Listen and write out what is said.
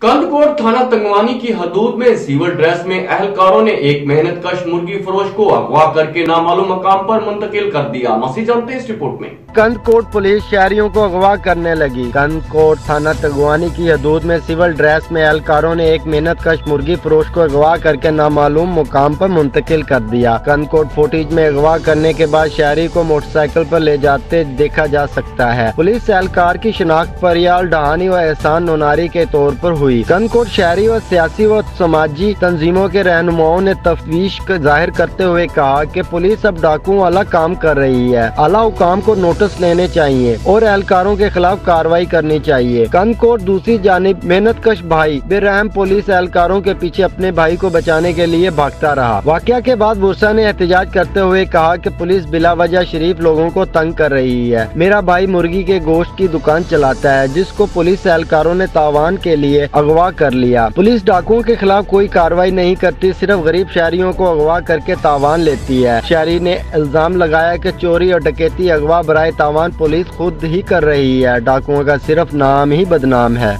कंदकोट थाना तंगवानी की हदूद में सिविल ड्रेस में अहलकारों ने एक मेहनत कश मुर्गी फरोश को अगवा करके नामालूम मकाम पर मुंतकिल कर दिया। मसीह जानते हैं इस रिपोर्ट में। कंदकोट पुलिस शहरियों को अगवा करने लगी। कंदकोट थाना तंगवानी की हदूद में सिविल ड्रेस में एहलकारों ने एक मेहनत कश मुर्गी फरोश को अगवा करके नामालूम मुकाम पर मुंतकिल कर दिया। कंदकोट फुटेज में अगवा करने के बाद शहरी को मोटरसाइकिल पर ले जाते देखा जा सकता है। पुलिस एहलकार की शिनाख्त परियाल डहानी व एहसान नोनारी के तौर पर हुई। कंदकोट शहरी व सियासी व समाजी तंजीमों के रहनुमाओं ने तफ्तीश जाहिर करते हुए कहा कि पुलिस अब डाकुओं वाला काम कर रही है। आला हुकाम को नोटिस लेने चाहिए और एहलकारों के खिलाफ कार्रवाई करनी चाहिए। कंदकोट दूसरी जानिब मेहनत कश भाई बेरहम पुलिस एहलकारों के पीछे अपने भाई को बचाने के लिए भागता रहा। वाकया के बाद बुरसा ने एहतजाज करते हुए कहा कि पुलिस बिला वजह शरीफ लोगों को तंग कर रही है। मेरा भाई मुर्गी के गोश्त की दुकान चलाता है जिसको पुलिस एहलकारों ने तावान के लिए अगवा कर लिया। पुलिस डाकुओं के खिलाफ कोई कार्रवाई नहीं करती, सिर्फ गरीब शहरियों को अगवा करके तावान लेती है। शहरी ने इल्जाम लगाया कि चोरी और डकैती अगवा बराए तावान पुलिस खुद ही कर रही है। डाकुओं का सिर्फ नाम ही बदनाम है।